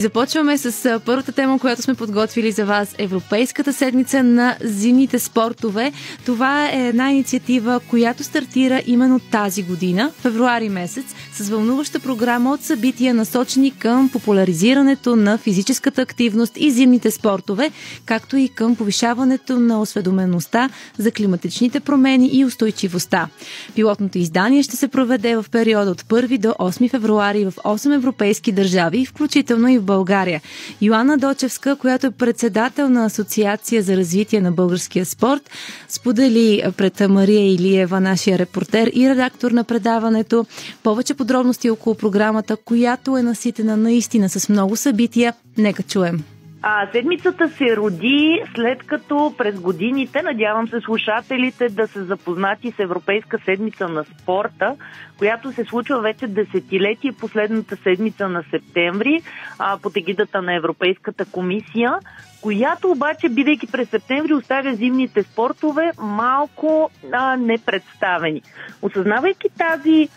Започваме с първата тема, която сме подготвили за вас. Европейската седмица на зимните спортове. Това е една инициатива, която стартира именно тази година, февруари месец, с вълнуваща програма от събития, насочени към популяризирането на физическата активност и зимните спортове, както и към повишаването на осведомеността за климатичните промени и устойчивостта. Пилотното издание ще се проведе в периода от 1 до 8 февруари в 8 европейски държави, включително и в България. Йоанна Дочевска, която е председател на Асоциация за развитие на българския спорт, сподели пред Мария Илиева, нашия репортер и редактор на предаването, повече подробности около програмата, която е наситена наистина с много събития. Нека чуем. Седмицата се роди след като през годините, надявам се слушателите да са запознати с Европейска седмица на спорта, която се случва вече десетилетие, последната седмица на септември, под егидата на Европейската комисия, която обаче, бидейки през септември, оставя зимните спортове малко непредставени. Осъзнавайки тази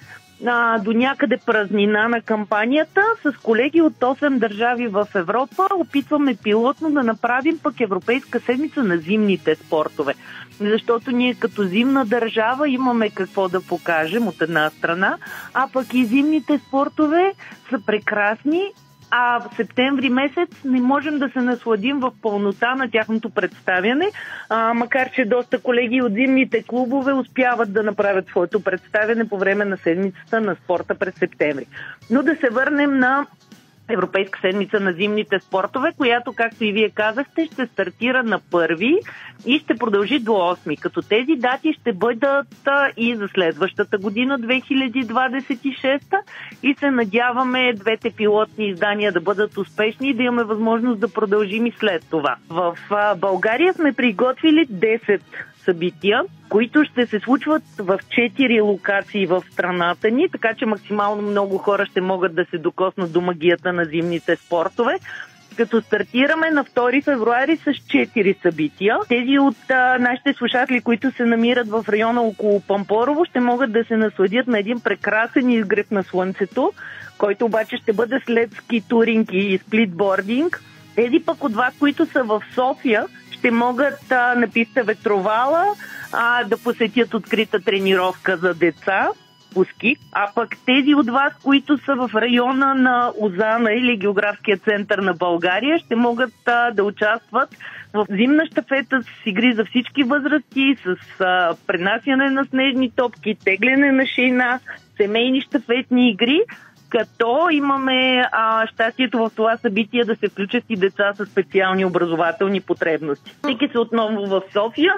до някъде празнина на кампанията, с колеги от 8 държави в Европа опитваме пилотно да направим пък Европейска седмица на зимните спортове. Защото ние като зимна държава имаме какво да покажем от една страна, а пък и зимните спортове са прекрасни, а в септември месец не можем да се насладим в пълнота на тяхното представяне, макар че доста колеги от зимните клубове успяват да направят своето представяне по време на седмицата на спорта през септември. Но да се върнем на Европейска седмица на зимните спортове, която, както и вие казахте, ще стартира на 1 и ще продължи до 8, като тези дати ще бъдат и за следващата година, 2026, и се надяваме двете пилотни издания да бъдат успешни и да имаме възможност да продължим и след това. В България сме приготвили 10 събития, които ще се случват в 4 локации в страната ни, така че максимално много хора ще могат да се докоснат до магията на зимните спортове. Като стартираме на 2 февруари с 4 събития. Тези от нашите слушатели, които се намират в района около Пампорово, ще могат да се насладят на един прекрасен изгрев на слънцето, който обаче ще бъде след ски туринг и сплитбординг. Тези пък от вас, които са в София, ще могат на писта Ветровала да посетят открита тренировка за деца по ски, а пък тези от вас, които са в района на Озана или географския център на България, ще могат да участват в зимна щафета с игри за всички възрасти, с пренасяне на снежни топки, тегляне на шейна, семейни щафетни игри, като имаме щастието в това събитие да се включат и деца с специални образователни потребности. Тъйки се отново в София,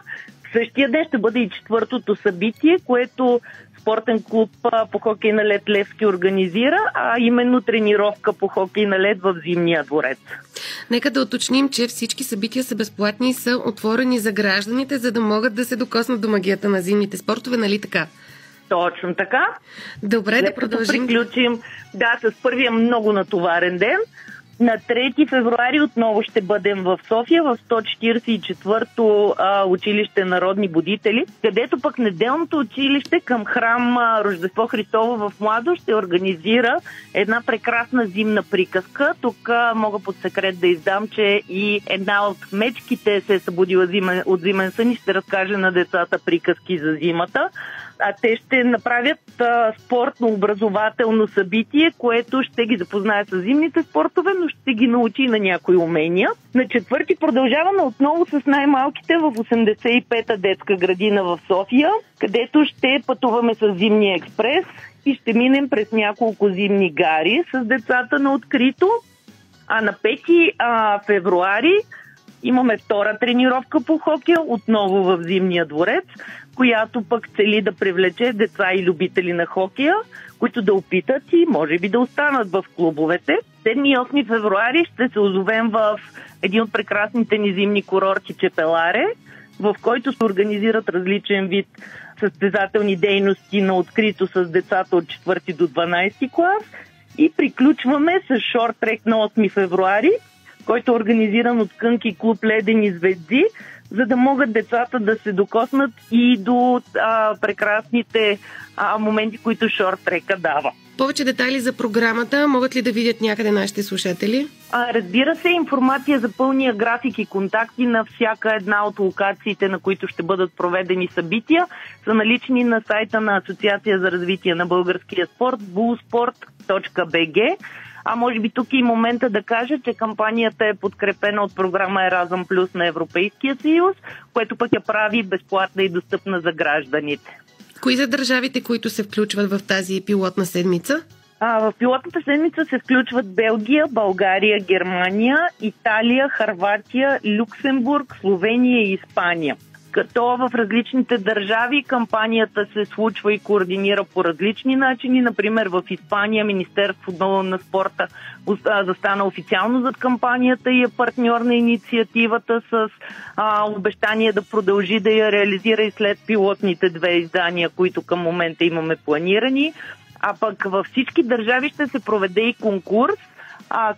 същия ден ще бъде и 4-то събитие, което спортен клуб по хокей на лед Левски организира, а именно тренировка по хокей на лед в Зимния дворец. Нека да уточним, че всички събития са безплатни и са отворени за гражданите, за да могат да се докоснат до магията на зимните спортове, нали така? Точно така. Добре, да продължим. Приключим, с първия много натоварен ден. На 3 февруари отново ще бъдем в София, в 144-то училище Народни будители, където пък неделното училище към храм Рождество Христово в Младо ще организира една прекрасна зимна приказка. Тук мога под секрет да издам, че и една от мечките се е събудила от зимен сън и ще разкаже на децата приказки за зимата. А те ще направят спортно-образователно събитие, което ще ги запознае с зимните спортове, но ще ги научи на някои умения. На 4 продължаваме отново с най-малките в 85-та детска градина в София, където ще пътуваме с зимния експрес и ще минем през няколко зимни гари с децата на открито. А на 5 февруари имаме втора тренировка по хокея, отново в Зимния дворец, която пък цели да привлече деца и любители на хокея, които да опитат и може би да останат в клубовете. 7 и 8 февруари ще се озовем в един от прекрасните ни зимни курорти Чепеларе, в който се организират различен вид състезателни дейности на открито с децата от 4 до 12 клас. И приключваме с шорт-трек на 8 февруари, който е организиран от Кънки клуб Ледени звезди, за да могат децата да се докоснат и до прекрасните моменти, които шорт-трека дава. Повече детайли за програмата могат ли да видят някъде нашите слушатели? Разбира се, информация за пълния график и контакти на всяка една от локациите, на които ще бъдат проведени събития, са налични на сайта на Асоциация за развитие на българския спорт bullsport.bg. А може би тук и момента да кажа, че кампанията е подкрепена от програма Еразъм Плюс на Европейския съюз, което пък я прави безплатна и достъпна за гражданите. Кои са държавите, които се включват в тази пилотна седмица? В пилотната седмица се включват Белгия, България, Германия, Италия, Хърватия, Люксембург, Словения и Испания. Като в различните държави кампанията се случва и координира по различни начини. Например, в Испания Министерството на спорта застана официално зад кампанията и е партньор на инициативата с обещание да продължи да я реализира и след пилотните 2 издания, които към момента имаме планирани. А пък във всички държави ще се проведе и конкурс,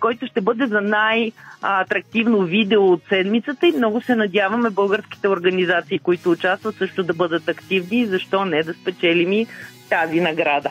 който ще бъде за най-атрактивно видео от седмицата, и много се надяваме българските организации, които участват, също да бъдат активни и защо не да спечелим и тази награда.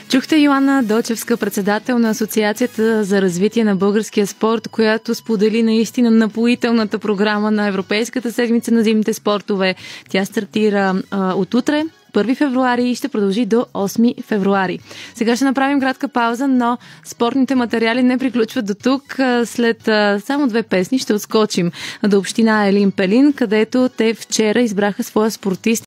Чухте Йоанна Дочевска, председател на Асоциацията за развитие на българския спорт, която сподели наистина напоителната програма на Европейската седмица на зимните спортове. Тя стартира от утре, 1 февруари, и ще продължи до 8 февруари. Сега ще направим кратка пауза, но спортните материали не приключват до тук. След само 2 песни ще отскочим до община Елин Пелин, където те вчера избраха своя спортист